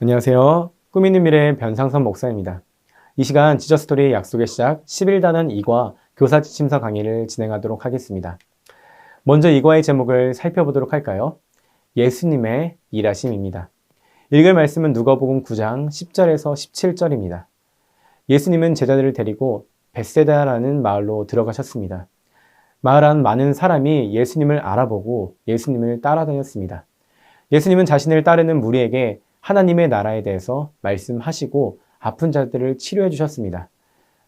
안녕하세요. 꿈 있는 미래의 변상선 목사입니다. 이 시간 지저스토리 약속의 시작 11단원 2과 교사지침서 강의를 진행하도록 하겠습니다. 먼저 2과의 제목을 살펴보도록 할까요? 예수님의 일하심입니다. 읽을 말씀은 누가복음 9장 10절에서 17절입니다. 예수님은 제자들을 데리고 벳세다라는 마을로 들어가셨습니다. 마을 안 많은 사람이 예수님을 알아보고 예수님을 따라다녔습니다. 예수님은 자신을 따르는 무리에게 하나님의 나라에 대해서 말씀하시고 아픈 자들을 치료해 주셨습니다.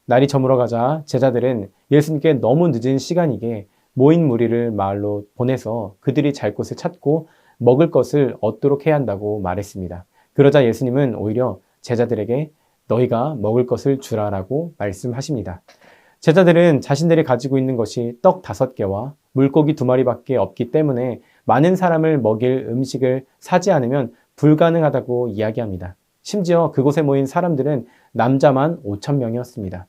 날이 저물어가자 제자들은 예수님께 너무 늦은 시간이기에 모인 무리를 마을로 보내서 그들이 잘 곳을 찾고 먹을 것을 얻도록 해야 한다고 말했습니다. 그러자 예수님은 오히려 제자들에게 너희가 먹을 것을 주라라고 말씀하십니다. 제자들은 자신들이 가지고 있는 것이 떡 5개와 물고기 2마리밖에 없기 때문에 많은 사람을 먹일 음식을 사지 않으면 불가능하다고 이야기합니다. 심지어 그곳에 모인 사람들은 남자만 5,000명이었습니다.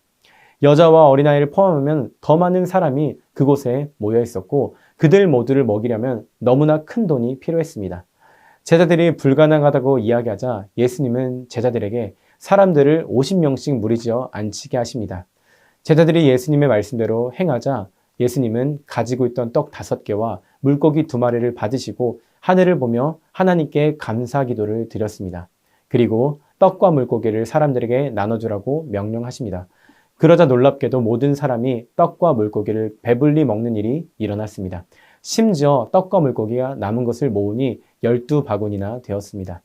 여자와 어린아이를 포함하면 더 많은 사람이 그곳에 모여 있었고 그들 모두를 먹이려면 너무나 큰 돈이 필요했습니다. 제자들이 불가능하다고 이야기하자 예수님은 제자들에게 사람들을 50명씩 무리지어 앉히게 하십니다. 제자들이 예수님의 말씀대로 행하자 예수님은 가지고 있던 떡 5개와 물고기 2마리를 받으시고 하늘을 보며 하나님께 감사 기도를 드렸습니다. 그리고 떡과 물고기를 사람들에게 나눠주라고 명령하십니다. 그러자 놀랍게도 모든 사람이 떡과 물고기를 배불리 먹는 일이 일어났습니다. 심지어 떡과 물고기가 남은 것을 모으니 12바구니나 되었습니다.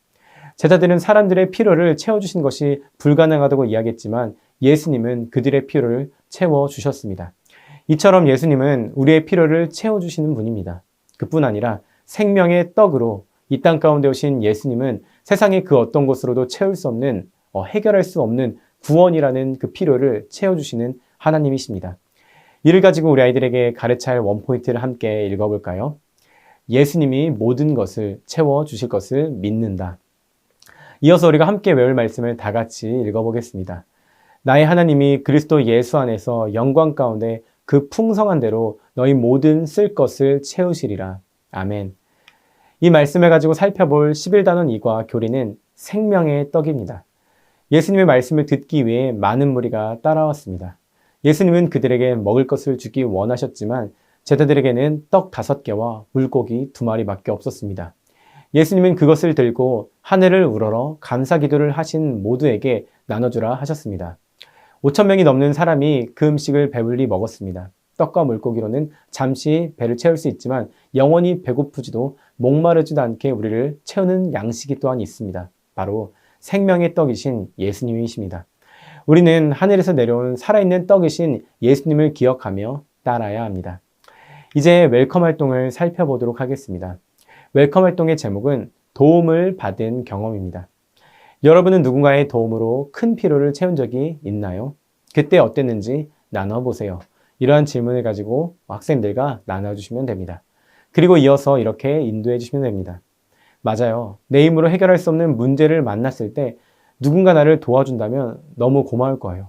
제자들은 사람들의 필요를 채워주신 것이 불가능하다고 이야기했지만 예수님은 그들의 필요를 채워주셨습니다. 이처럼 예수님은 우리의 필요를 채워주시는 분입니다. 그뿐 아니라 생명의 떡으로 이 땅 가운데 오신 예수님은 세상의 그 어떤 것으로도 채울 수 없는, 해결할 수 없는 구원이라는 그 필요를 채워주시는 하나님이십니다. 이를 가지고 우리 아이들에게 가르쳐야 할 원포인트를 함께 읽어볼까요? 예수님이 모든 것을 채워주실 것을 믿는다. 이어서 우리가 함께 외울 말씀을 다 같이 읽어보겠습니다. 나의 하나님이 그리스도 예수 안에서 영광 가운데 그 풍성한 대로 너희 모든 쓸 것을 채우시리라. 아멘. 이 말씀을 가지고 살펴볼 11단원 2과 교리는 생명의 떡입니다. 예수님의 말씀을 듣기 위해 많은 무리가 따라왔습니다. 예수님은 그들에게 먹을 것을 주기 원하셨지만 제자들에게는 떡 5개와 물고기 2마리밖에 없었습니다. 예수님은 그것을 들고 하늘을 우러러 감사 기도를 하신 모두에게 나눠주라 하셨습니다. 5,000명이 넘는 사람이 그 음식을 배불리 먹었습니다. 떡과 물고기로는 잠시 배를 채울 수 있지만 영원히 배고프지도 목마르지도 않게 우리를 채우는 양식이 또한 있습니다. 바로 생명의 떡이신 예수님이십니다. 우리는 하늘에서 내려온 살아있는 떡이신 예수님을 기억하며 따라야 합니다. 이제 웰컴 활동을 살펴보도록 하겠습니다. 웰컴 활동의 제목은 도움을 받은 경험입니다. 여러분은 누군가의 도움으로 큰 필요를 채운 적이 있나요? 그때 어땠는지 나눠보세요. 이러한 질문을 가지고 학생들과 나눠주시면 됩니다. 그리고 이어서 이렇게 인도해 주시면 됩니다. 맞아요. 내 힘으로 해결할 수 없는 문제를 만났을 때 누군가 나를 도와준다면 너무 고마울 거예요.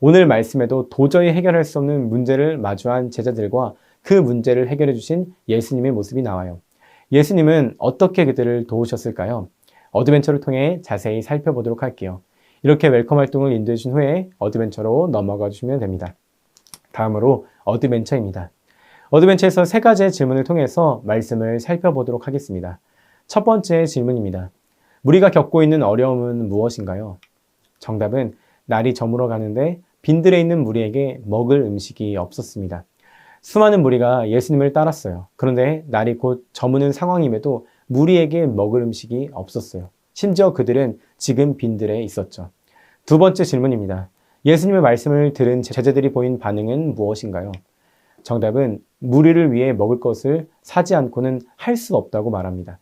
오늘 말씀에도 도저히 해결할 수 없는 문제를 마주한 제자들과 그 문제를 해결해 주신 예수님의 모습이 나와요. 예수님은 어떻게 그들을 도우셨을까요? 어드벤처를 통해 자세히 살펴보도록 할게요. 이렇게 웰컴 활동을 인도해 준 후에 어드벤처로 넘어가 주시면 됩니다. 다음으로 어드벤처입니다. 어드벤처에서 3가지의 질문을 통해서 말씀을 살펴보도록 하겠습니다. 첫 번째 질문입니다. 우리가 겪고 있는 어려움은 무엇인가요? 정답은 날이 저물어 가는데 빈들에 있는 무리에게 먹을 음식이 없었습니다. 수많은 무리가 예수님을 따랐어요. 그런데 날이 곧 저무는 상황임에도 무리에게 먹을 음식이 없었어요. 심지어 그들은 지금 빈들에 있었죠. 두 번째 질문입니다. 예수님의 말씀을 들은 제자들이 보인 반응은 무엇인가요? 정답은 무리를 위해 먹을 것을 사지 않고는 할 수 없다고 말합니다.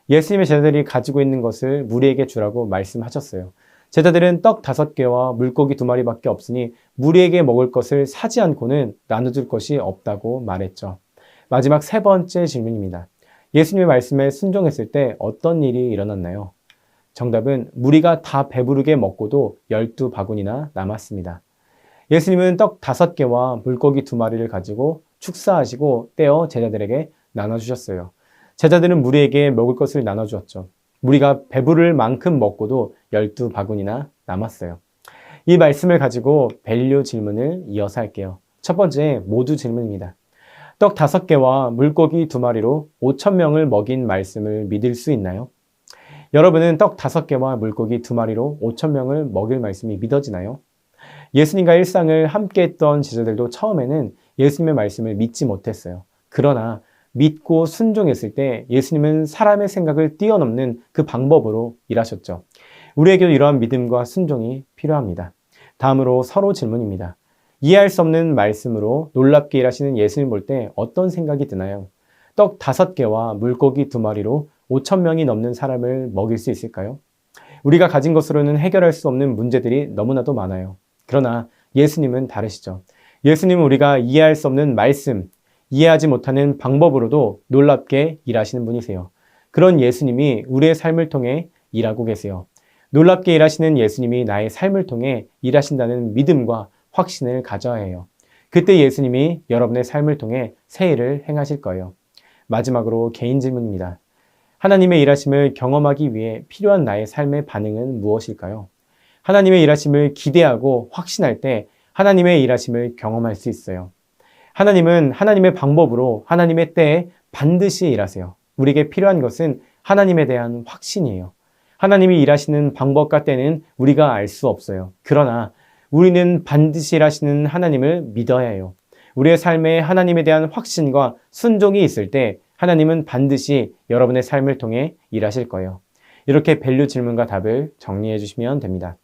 예수님의 제자들이 가지고 있는 것을 무리에게 주라고 말씀하셨어요. 제자들은 떡 5개와 물고기 2마리밖에 없으니 무리에게 먹을 것을 사지 않고는 나눠줄 것이 없다고 말했죠. 마지막 3번째 질문입니다. 예수님의 말씀에 순종했을 때 어떤 일이 일어났나요? 정답은 무리가 다 배부르게 먹고도 12바구니나 남았습니다. 예수님은 떡 5개와 물고기 2마리를 가지고 축사하시고 떼어 제자들에게 나눠주셨어요. 제자들은 무리에게 먹을 것을 나눠주었죠. 우리가 배부를 만큼 먹고도 12바구니나 남았어요. 이 말씀을 가지고 밸류 질문을 이어서 할게요. 첫 번째 모두 질문입니다. 떡 5개와 물고기 2마리로 5,000명을 먹인 말씀을 믿을 수 있나요? 여러분은 떡 5개와 물고기 2마리로 5,000명을 먹일 말씀이 믿어지나요? 예수님과 일상을 함께 했던 제자들도 처음에는 예수님의 말씀을 믿지 못했어요. 그러나 믿고 순종했을 때 예수님은 사람의 생각을 뛰어넘는 그 방법으로 일하셨죠. 우리에게도 이러한 믿음과 순종이 필요합니다. 다음으로 서로 질문입니다. 이해할 수 없는 말씀으로 놀랍게 일하시는 예수님 볼 때 어떤 생각이 드나요? 떡 5개와 물고기 2마리로 5,000명이 넘는 사람을 먹일 수 있을까요? 우리가 가진 것으로는 해결할 수 없는 문제들이 너무나도 많아요. 그러나 예수님은 다르시죠. 예수님은 우리가 이해할 수 없는 말씀, 이해하지 못하는 방법으로도 놀랍게 일하시는 분이세요. 그런 예수님이 우리의 삶을 통해 일하고 계세요. 놀랍게 일하시는 예수님이 나의 삶을 통해 일하신다는 믿음과 확신을 가져야 해요. 그때 예수님이 여러분의 삶을 통해 새 일을 행하실 거예요. 마지막으로 개인 질문입니다. 하나님의 일하심을 경험하기 위해 필요한 나의 삶의 반응은 무엇일까요? 하나님의 일하심을 기대하고 확신할 때 하나님의 일하심을 경험할 수 있어요. 하나님은 하나님의 방법으로 하나님의 때에 반드시 일하세요. 우리에게 필요한 것은 하나님에 대한 확신이에요. 하나님이 일하시는 방법과 때는 우리가 알 수 없어요. 그러나 우리는 반드시 일하시는 하나님을 믿어야 해요. 우리의 삶에 하나님에 대한 확신과 순종이 있을 때 하나님은 반드시 여러분의 삶을 통해 일하실 거예요. 이렇게 밸류 질문과 답을 정리해 주시면 됩니다.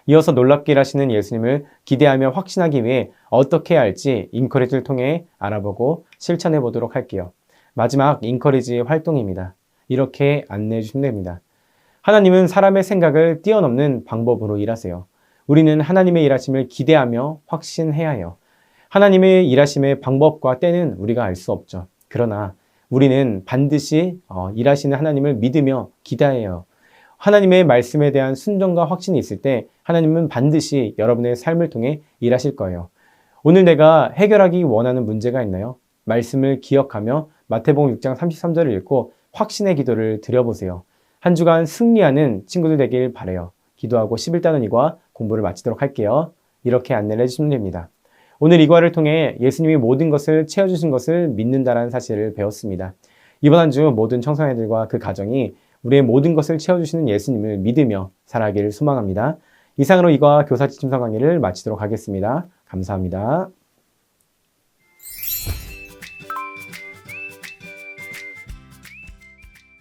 이어서 놀랍게 일하시는 예수님을 기대하며 확신하기 위해 어떻게 해야 할지 인커리지를 통해 알아보고 실천해 보도록 할게요. 마지막 인커리지 활동입니다. 이렇게 안내해 주시면 됩니다. 하나님은 사람의 생각을 뛰어넘는 방법으로 일하세요. 우리는 하나님의 일하심을 기대하며 확신해야 해요. 하나님의 일하심의 방법과 때는 우리가 알 수 없죠. 그러나 우리는 반드시 일하시는 하나님을 믿으며 기대해요. 하나님의 말씀에 대한 순종과 확신이 있을 때 하나님은 반드시 여러분의 삶을 통해 일하실 거예요. 오늘 내가 해결하기 원하는 문제가 있나요? 말씀을 기억하며 마태복음 6장 33절을 읽고 확신의 기도를 드려보세요. 한 주간 승리하는 친구들 되길 바라요. 기도하고 11단원 이과 공부를 마치도록 할게요. 이렇게 안내를 해주시면 됩니다. 오늘 이과를 통해 예수님이 모든 것을 채워주신 것을 믿는다라는 사실을 배웠습니다. 이번 한 주 모든 청소년들과 그 가정이 우리의 모든 것을 채워주시는 예수님을 믿으며 살아가기를 소망합니다. 이상으로 이과 교사 지침서 강의를 마치도록 하겠습니다. 감사합니다.